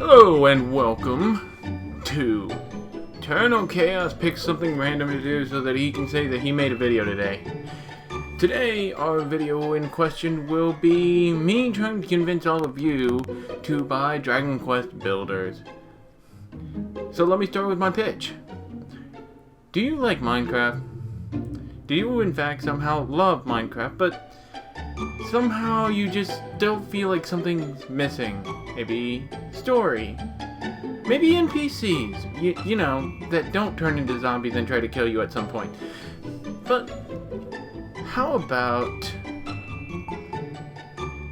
Hello and welcome to Eternal Chaos picks something random to do so that he can say that he made a video today. Today, our video in question will be me trying to convince all of you to buy Dragon Quest Builders. So let me start with my pitch. Do you like Minecraft? Do you in fact somehow love Minecraft, but somehow you just don't feel like something's missing? Maybe story. Maybe NPCs, you know, that don't turn into zombies and try to kill you at some point. But how about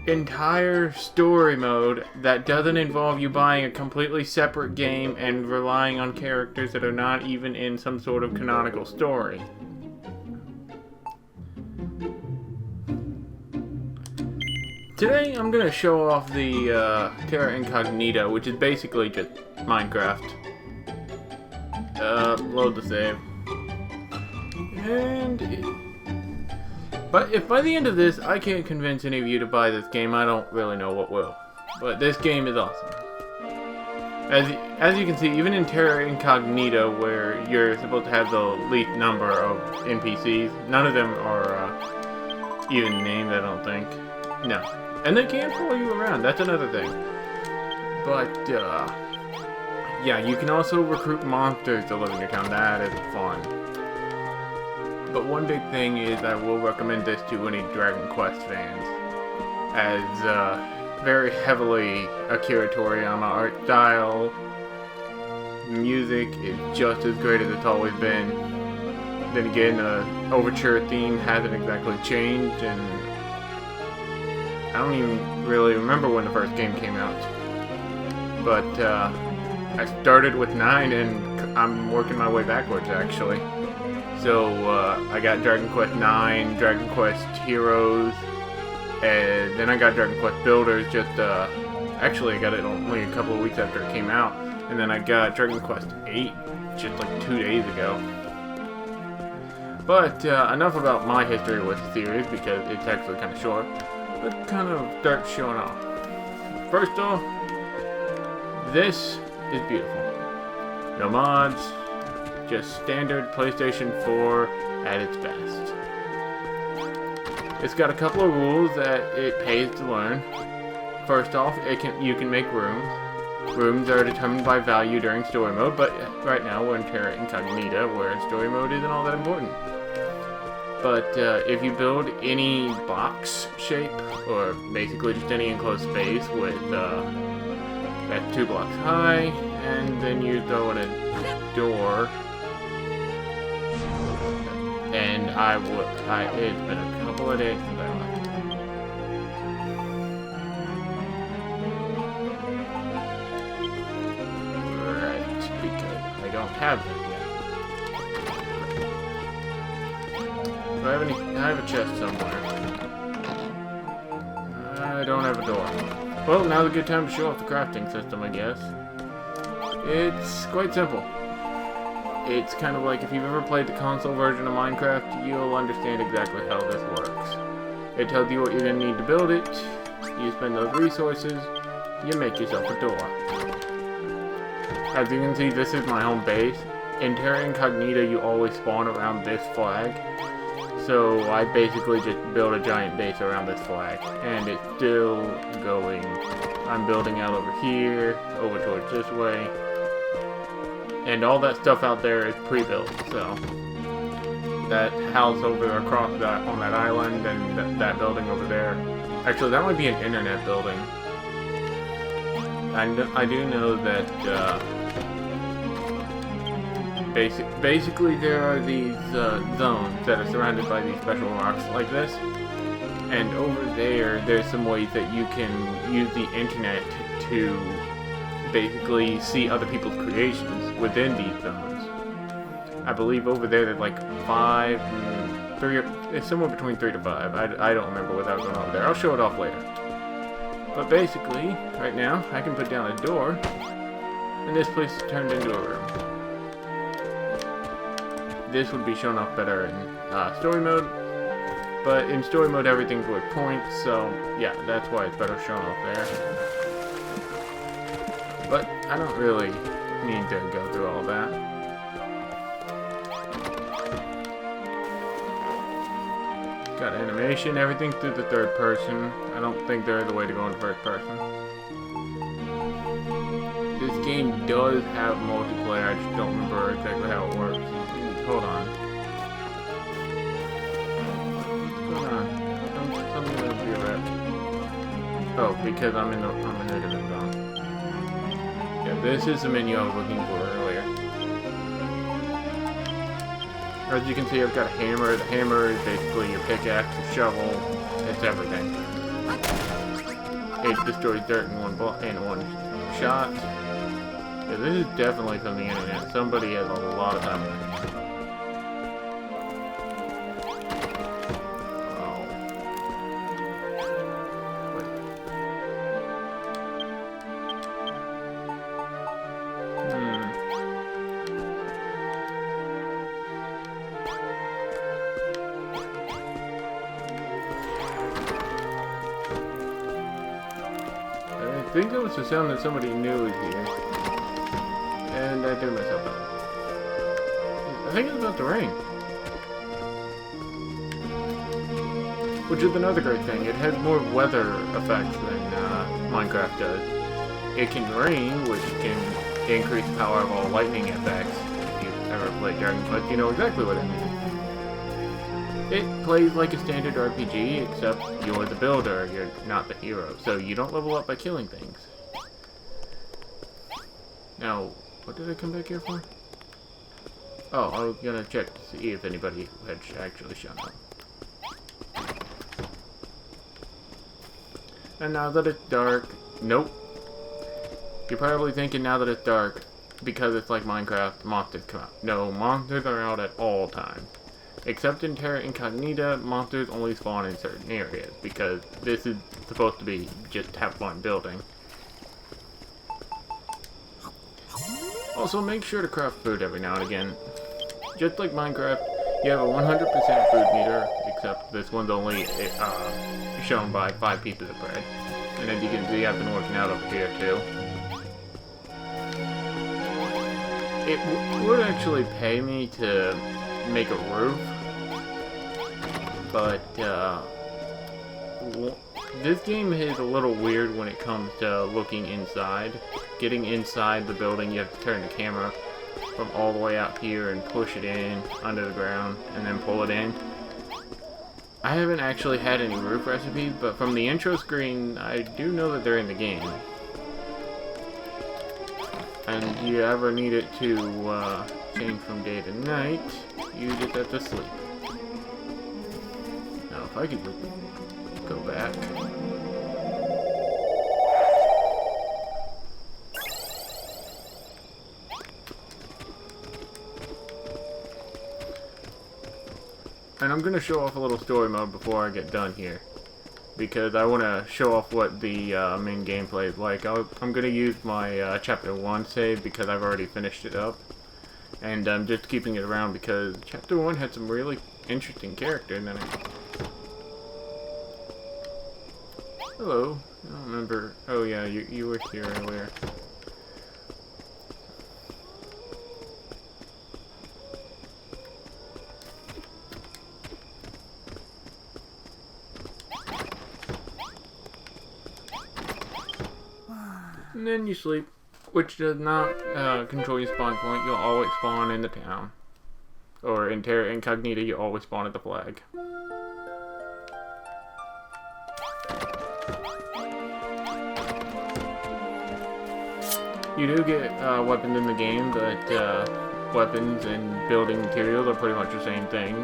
entire story mode that doesn't involve you buying a completely separate game and relying on characters that are not even in some sort of canonical story? Today I'm going to show off the Terra Incognita, which is basically just Minecraft. Load the save. But if by the end of this I can't convince any of you to buy this game, I don't really know what will. But this game is awesome. As you can see, even in Terra Incognita, where you're supposed to have the least number of NPCs, none of them are even named, I don't think. No. And they can follow you around, that's another thing. But, yeah, you can also recruit monsters to live in your town. That is fun. But one big thing is I will recommend this to any Dragon Quest fans, as very heavily Akira Toriyama art style. Music is just as great as it's always been. Then again, the overture theme hasn't exactly changed, and I don't even really remember when the first game came out. But I started with 9 and I'm working my way backwards actually. So I got Dragon Quest 9, Dragon Quest Heroes, and then I got Dragon Quest Builders actually I got it only a couple of weeks after it came out. And then I got Dragon Quest 8 just like 2 days ago. But enough about my history with the series because it's actually kind of short. Let's kind of start showing off. First off, this is beautiful. No mods, just standard PlayStation 4 at its best. It's got a couple of rules that it pays to learn. First off, you can make rooms. Rooms are determined by value during story mode, but right now we're in Terra Incognita, where story mode isn't all that important. But if you build any box shape, or basically just any enclosed space with that's 2 blocks high, and then you throw in a door, and it's been a couple of days since I left. Right, because I don't have it yet. Do I have a chest somewhere. I don't have a door. Well, now's a good time to show off the crafting system, I guess. It's quite simple. It's kind of like if you've ever played the console version of Minecraft, you'll understand exactly how this works. It tells you what you're going to need to build it, you spend those resources, you make yourself a door. As you can see, this is my home base. In Terra Incognita, you always spawn around this flag. So I basically just built a giant base around this flag, and it's still going. I'm building out over here, over towards this way, and all that stuff out there is pre-built. So that house over across that on that island, and that building over there. Actually, that might be an internet building. I do know that. Basically, there are these zones that are surrounded by these special rocks like this, and over there's some ways that you can use the internet to basically see other people's creations within these zones. I believe over there's like 5, 3, it's somewhere between 3 to 5. I don't remember without going over there. I'll show it off later. But basically, right now, I can put down a door, and this place is turned into a room. This would be shown off better in story mode, but in story mode everything's with points, so yeah, that's why it's better shown off there. But I don't really need to go through all that. Got animation, everything through the third person. I don't think there is a way to go in first person. This game does have multiplayer, I just don't remember exactly how it works. Hold on. What's going on? Something will be right. Oh, because I'm in a different zone. Yeah, this is the menu I was looking for earlier. As you can see, I've got a hammer. The hammer is basically your pickaxe, a shovel. It's everything. It destroys dirt in one shot. Yeah, this is definitely from the internet. Somebody has a lot of time on it. I think it was the sound that somebody knew was here. And I did myself up. I think it's about to rain. Which is another great thing. It has more weather effects than Minecraft does. It can rain, which can increase the power of all lightning effects. If you've ever played Dragon Quest, you know exactly what I mean. It plays like a standard RPG, except you're the builder, you're not the hero, so you don't level up by killing things. Now, what did I come back here for? Oh, I was gonna check to see if anybody had actually shown up. And now that it's dark, nope. You're probably thinking now that it's dark, because it's like Minecraft, monsters come out. No, monsters are out at all times. Except in Terra Incognita, monsters only spawn in certain areas, because this is supposed to be just have fun building. Also, make sure to craft food every now and again. Just like Minecraft, you have a 100% food meter, except this one's only shown by 5 pieces of bread. And as you can see, I've been working out over here too. It would actually pay me to make a roof, but this game is a little weird when it comes to looking inside. Getting inside the building, you have to turn the camera from all the way out here and push it in under the ground and then pull it in. I haven't actually had any roof recipes, but from the intro screen, I do know that they're in the game. And if you ever need it to change from day to night, you just have to sleep. Now, if I could go back. And I'm going to show off a little story mode before I get done here, because I want to show off what the main gameplay is like. I'm going to use my Chapter 1 save because I've already finished it up. And I'm just keeping it around because Chapter 1 had some really interesting characters in it. Hello. I don't remember. Oh yeah, you were here earlier. And then you sleep, which does not control your spawn point. You'll always spawn in the town. Or in Terra Incognita, you always spawn at the flag. You do get weapons in the game, but weapons and building materials are pretty much the same thing.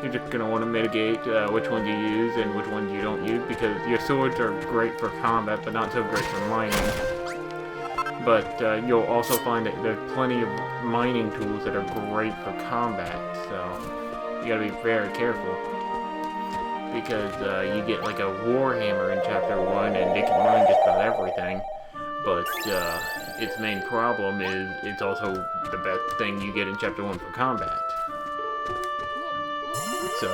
You're just going to want to mitigate which ones you use and which ones you don't use, because your swords are great for combat, but not so great for mining. But you'll also find that there's plenty of mining tools that are great for combat, so you gotta be very careful. Because you get like a warhammer in Chapter 1, and it can mine just about everything. But its main problem is it's also the best thing you get in Chapter 1 for combat. So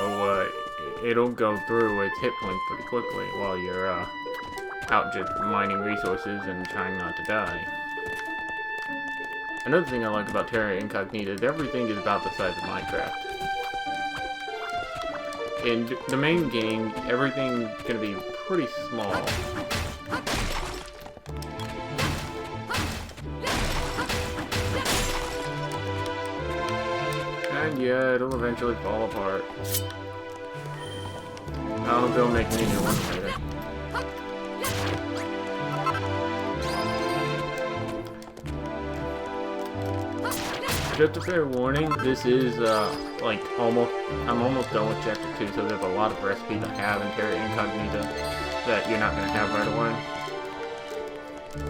it'll go through its hit points pretty quickly while you're out just mining resources and trying not to die. Another thing I like about Terra Incognita is everything is about the size of Minecraft. In the main game, everything's gonna be pretty small. And yeah, it'll eventually fall apart. I'll go make me a new one later. Just a fair warning, this is, like, I'm almost done with Chapter 2, so there's a lot of recipes I have in Terra Incognita that you're not going to have right away.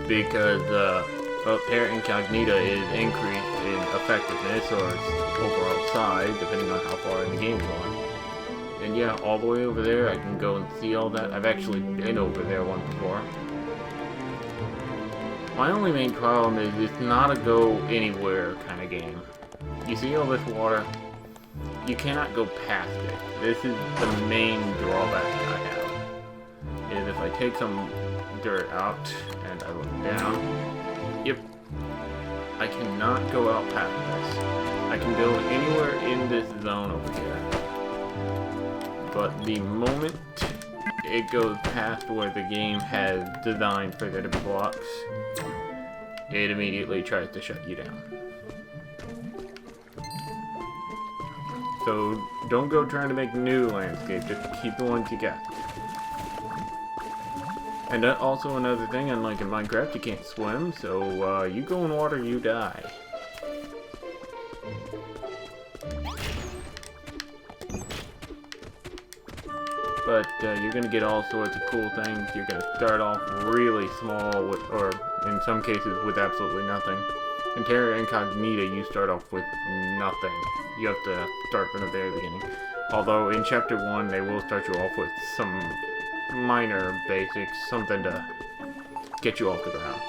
Because, well, Terra Incognita is increased in effectiveness or its overall size, depending on how far in the game you're going. And yeah, all the way over there, I can go and see all that. I've actually been over there once before. My only main problem is it's not a go anywhere kind of game. You see all this water? You cannot go past it. This is the main drawback I have. Is if I take some dirt out and I look down, yep, I cannot go out past this. I can build anywhere in this zone over here. But the moment it goes past where the game has designed for there to be blocks, it immediately tries to shut you down. So don't go trying to make new landscapes, just keep the ones you got. And also another thing, unlike in Minecraft, you can't swim, so you go in water, you die. But you're going to get all sorts of cool things. You're going to start off really small, with, or in some cases with absolutely nothing. In Terra Incognita, you start off with nothing. You have to start from the very beginning. Although in Chapter 1, they will start you off with some minor basics, something to get you off the ground.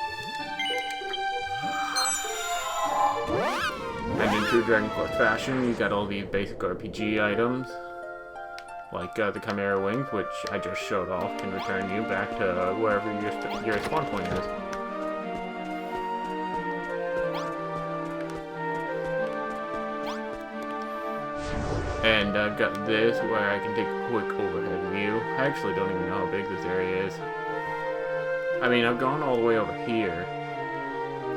And in true Dragon Quest fashion, you got all these basic RPG items. Like the Chimera Wings, which I just showed off, can return you back to wherever your spawn point is. And I've got this where I can take a quick overhead view. I actually don't even know how big this area is. I mean, I've gone all the way over here.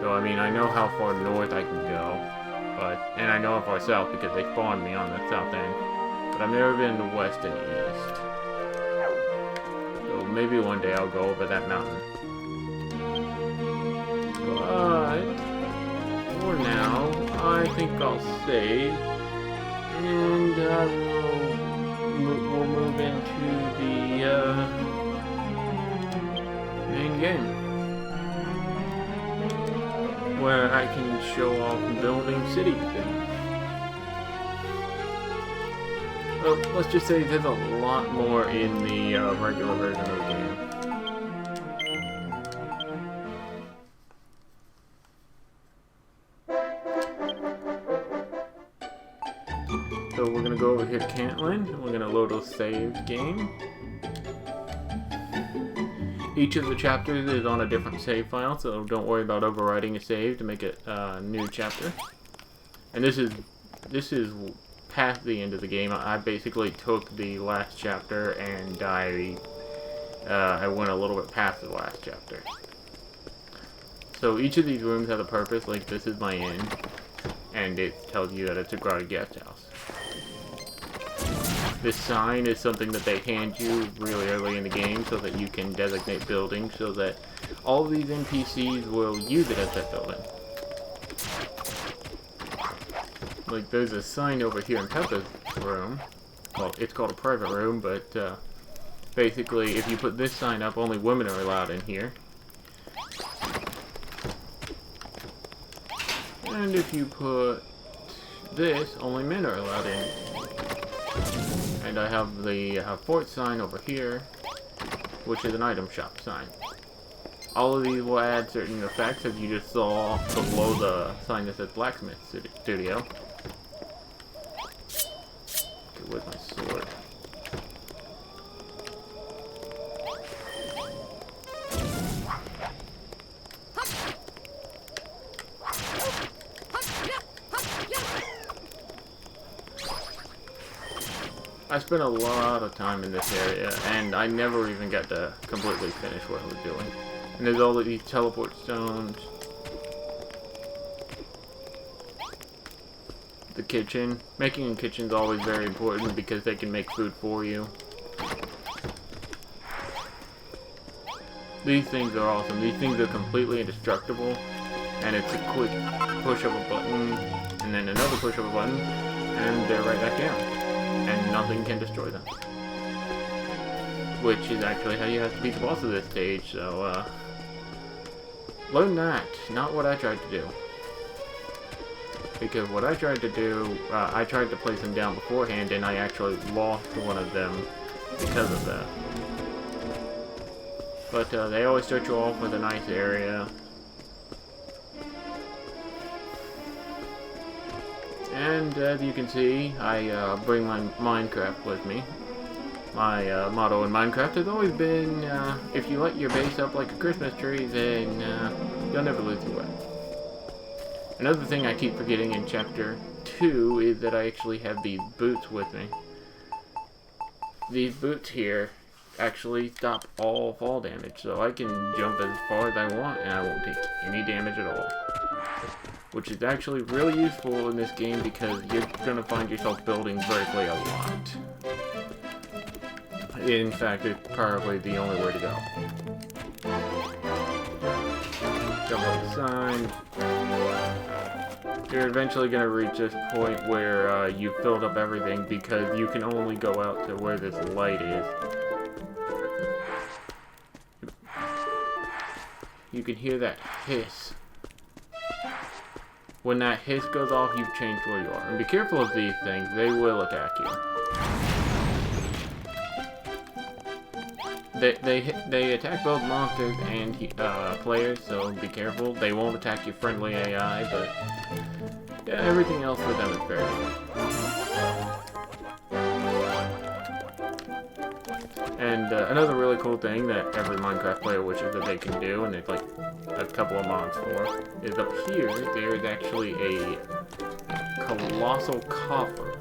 So, I mean, I know how far north I can go. And I know how far south because they spawned me on the south end. But I've never been to west and east. So maybe one day I'll go over that mountain. But for now, I think I'll save. And we'll move into the main game. Where I can show off building city things. Well, let's just say there's a lot more in the regular version of the game. So we're gonna go over here to Cantland, and we're gonna load a saved game. Each of the chapters is on a different save file, so don't worry about overwriting a save to make it a new chapter. And this is past the end of the game. I basically took the last chapter and I went a little bit past the last chapter. So each of these rooms has a purpose, like this is my inn, and it tells you that it's a guarded guest house. This sign is something that they hand you really early in the game so that you can designate buildings so that all of these NPCs will use it as that building. Like, there's a sign over here in Peppa's room. Well, it's called a private room, but basically, if you put this sign up, only women are allowed in here. And if you put this, only men are allowed in. And I have the fort sign over here, which is an item shop sign. All of these will add certain effects, as you just saw below the sign that says Blacksmith Studio. Okay, where's my sword? I spent a lot of time in this area, and I never even got to completely finish what I was doing. And there's all of these teleport stones. The kitchen. Making a kitchen is always very important because they can make food for you. These things are awesome. These things are completely indestructible, and it's a quick push of a button, and then another push of a button, and they're right back down. And nothing can destroy them. Which is actually how you have to beat the boss of this stage, so, learn that. Not what I tried to do. Because what I tried to do, I tried to place them down beforehand, and I actually lost one of them because of that. But they always start you off with a nice area. And as you can see, I bring my Minecraft with me. My motto in Minecraft has always been, if you light your base up like a Christmas tree, then you'll never lose your way. Another thing I keep forgetting in Chapter 2 is that I actually have these boots with me. These boots here actually stop all fall damage, so I can jump as far as I want and I won't take any damage at all. Which is actually really useful in this game because you're going to find yourself building vertically a lot. In fact, it's probably the only way to go. Jump on the side. You're eventually going to reach this point where you've filled up everything because you can only go out to where this light is. You can hear that hiss. When that hiss goes off, you've changed where you are. And be careful of these things, they will attack you. They attack both monsters and players, so be careful. They won't attack your friendly AI, but yeah, everything else with them is very good. And another really cool thing that every Minecraft player wishes that they can do, and it's like a couple of mods for, is up here, there is actually a colossal coffer.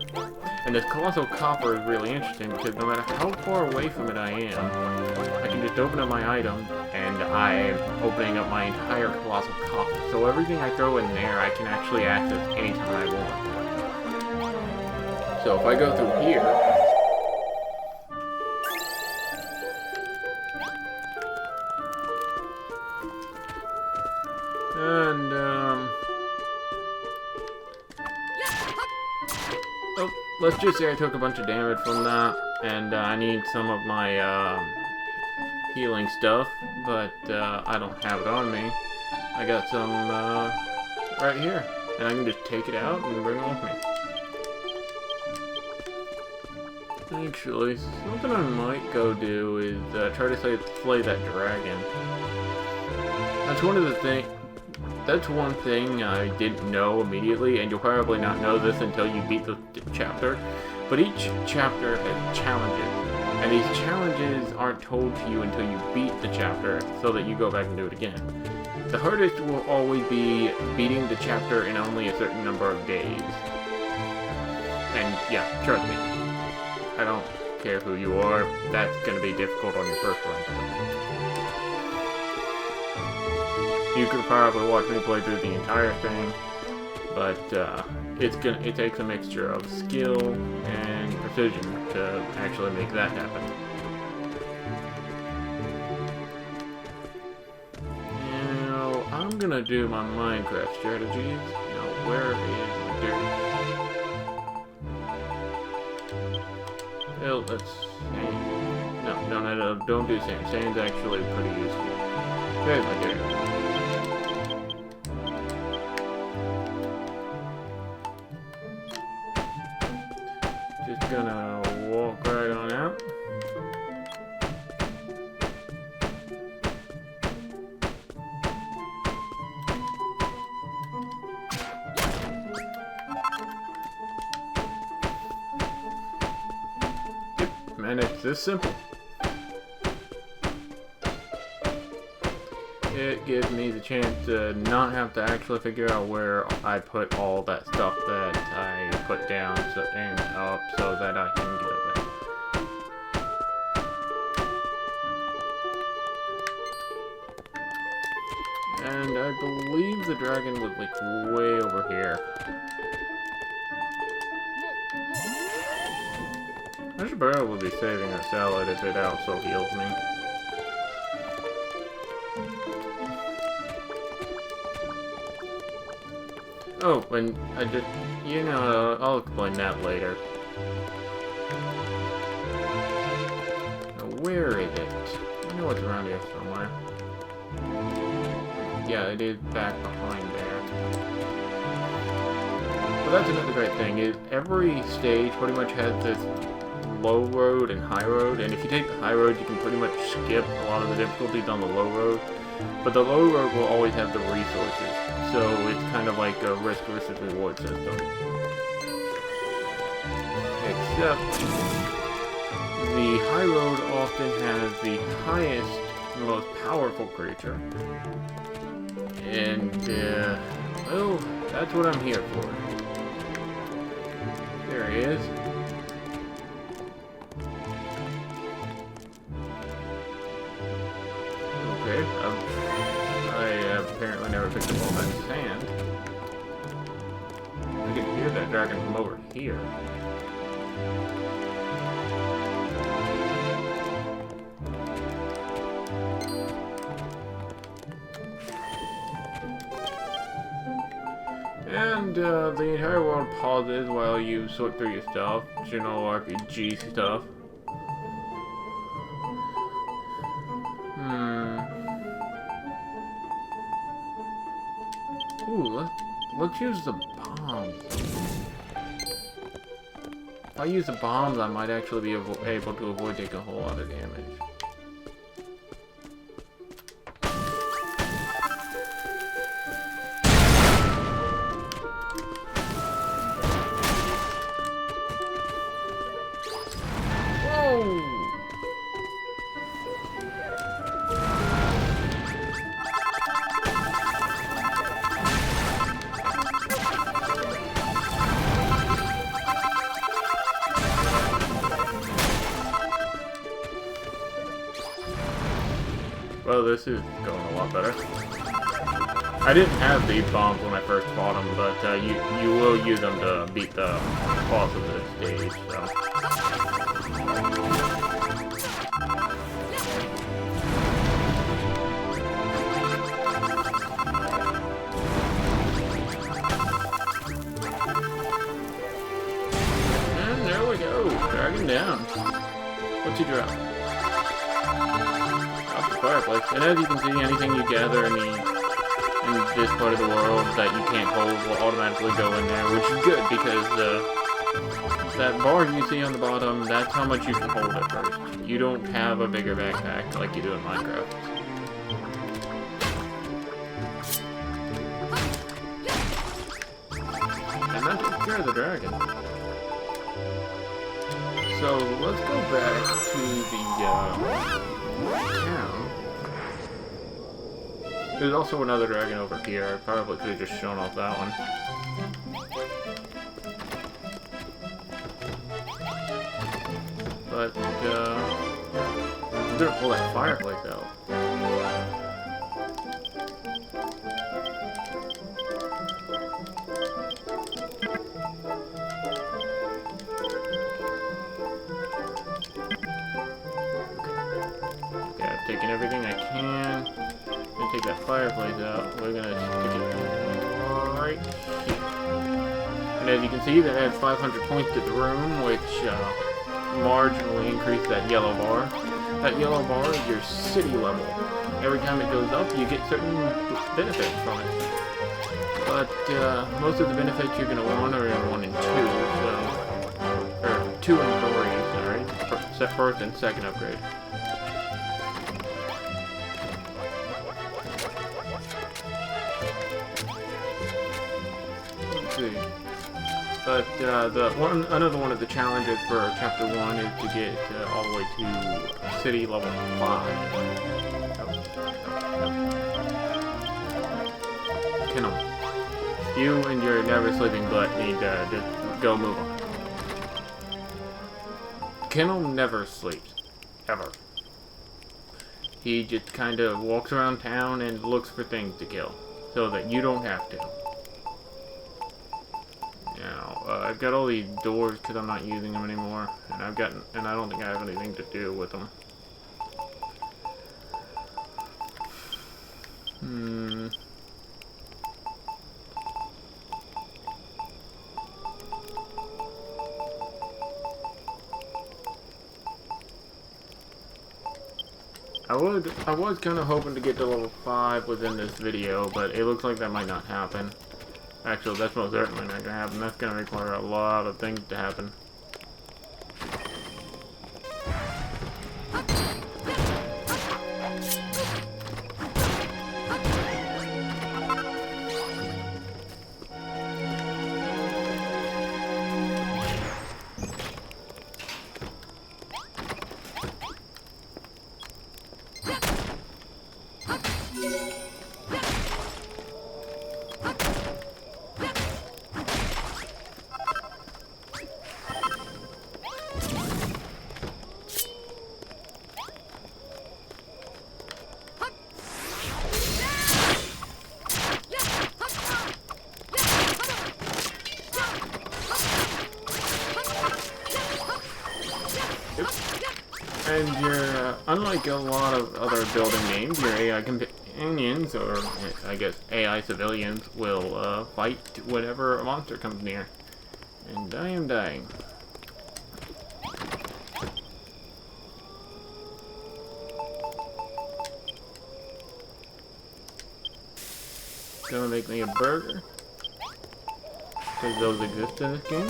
And this colossal coffer is really interesting because no matter how far away from it I am, I can just open up my item, and I am opening up my entire colossal coffer. So everything I throw in there, I can actually access anytime I want. So if I go through here, and, oh, let's just say I took a bunch of damage from that, and I need some of my, healing stuff, but, I don't have it on me. I got some, right here, and I can just take it out and bring it with me. Actually, something I might go do is, try to slay that dragon. That's one thing I didn't know immediately, and you'll probably not know this until you beat the chapter, but each chapter has challenges, and these challenges aren't told to you until you beat the chapter, so that you go back and do it again. The hardest will always be beating the chapter in only a certain number of days. And yeah, trust me, I don't care who you are, that's going to be difficult on your first run. You could probably watch me play through the entire thing, but it takes a mixture of skill and precision to actually make that happen. Now, I'm gonna do my Minecraft strategies. Now, where is dirt? Well, let's see. No, don't do sand. Sand's actually pretty useful. There's my dirt. Just gonna walk right on out. Yep, and it's this simple. It gives me the chance to not have to actually figure out where I put all that stuff that I put down and up so that I can get up there. And I believe the dragon was like way over here. I should probably be saving a salad if it also heals me. Oh, and I did, you know, I'll explain that later. Now, where is it? I know it's around here somewhere. Yeah, it is back behind there. But that's another great thing, is every stage pretty much has this low road and high road, and if you take the high road, you can pretty much skip a lot of the difficulties on the low road. But the low road will always have the resources, so it's kind of like a risk versus reward system. Except, the high road often has the highest, most powerful creature. And, well, that's what I'm here for. There he is. Okay, I apparently never picked up all that sand. I can hear that dragon from over here. And the entire world pauses while you sort through your stuff, general RPG stuff. Ooh, let's use the bombs. If I use the bombs, I might actually be able to avoid taking a whole lot of damage. Well, this is going a lot better. I didn't have these bombs when I first fought them, but you will use them to beat the boss of this stage, so. And there we go, dragon down. What's he drop? Fireplace. And as you can see, anything you gather in this part of the world that you can't hold will automatically go in there, which is good because that bar you see on the bottom, that's how much you can hold at first. You don't have a bigger backpack like you do in Minecraft. And that takes care of the dragon. So let's go back to the town. There's also another dragon over here. I probably could have just shown off that one. But, I'm gonna pull that fireplace out. Okay, I've taken everything I can. Take that fireplace out. We're gonna stick it right here. And as you can see, that adds 500 points to the room, which marginally increased that yellow bar. That yellow bar is your city level. Every time it goes up, you get certain benefits from it. But most of the benefits you're gonna want are in 1 and 2, so or 2 and 3. Sorry, first and second upgrade. But another one of the challenges for Chapter 1 is to get all the way to City Level 5. Kennel. You and your never sleeping butt need to just go move on. Kennel never sleeps. Ever. He just kind of walks around town and looks for things to kill, so that you don't have to. Now, I've got all these doors because I'm not using them anymore, and I don't think I have anything to do with them. I was kind of hoping to get to level 5 within this video, but it looks like that might not happen. Actually, that's most certainly not going to happen. That's going to require a lot of things to happen. And your, unlike a lot of other building games, your AI companions, or I guess AI civilians, will fight whenever a monster comes near. And I am dying. Gonna make me a burger, because those exist in this game.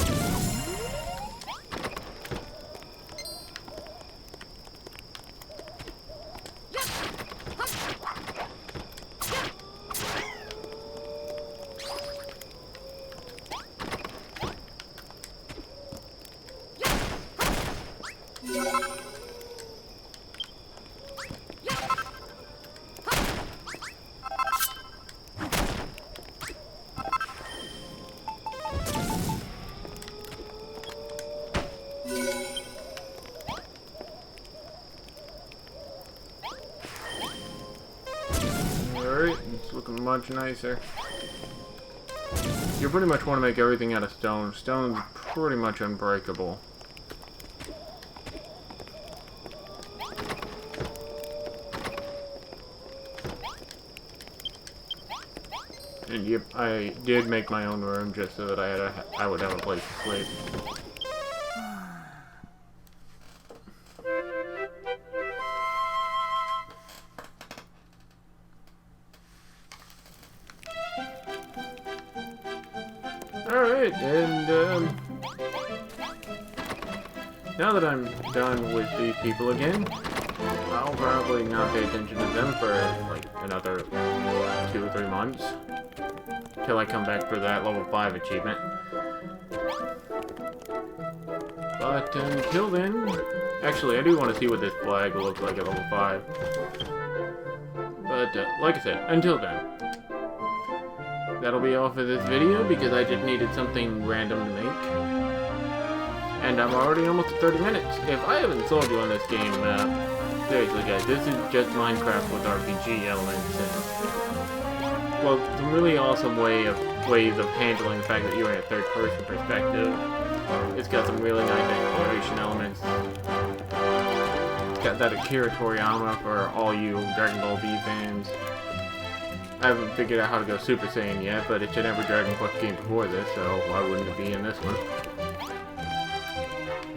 Alright, it's looking much nicer. You pretty much want to make everything out of stone. Stone's pretty much unbreakable. And yep, I did make my own room just so that I would have a place to sleep. Alright, and now that I'm done with these people again, I'll probably not pay attention to them for like another 2 or 3 months. Till I come back for that level 5 achievement. But until then, actually I do want to see what this flag looks like at level 5. But like I said, until then, that'll be all for this video because I just needed something random to make. And I'm already almost at 30 minutes. If I haven't sold you on this game, seriously guys, this is just Minecraft with RPG elements and, well, some really awesome ways of handling the fact that you're in a third-person perspective. It's got some really nice exploration elements. It's got that Akira Toriyama for all you Dragon Ball Z fans. I haven't figured out how to go Super Saiyan yet, but it's in every Dragon Quest game before this, so why wouldn't it be in this one?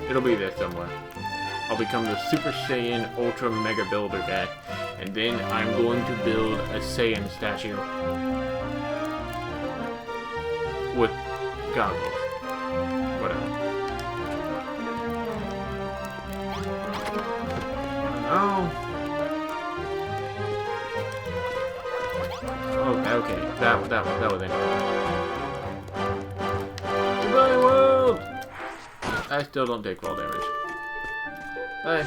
It'll be there somewhere. I'll become the Super Saiyan Ultra Mega Builder guy, and then I'm going to build a Saiyan statue with goggles. Whatever. Oh. Okay, that was it. Goodbye, world! I still don't take fall damage. Bye.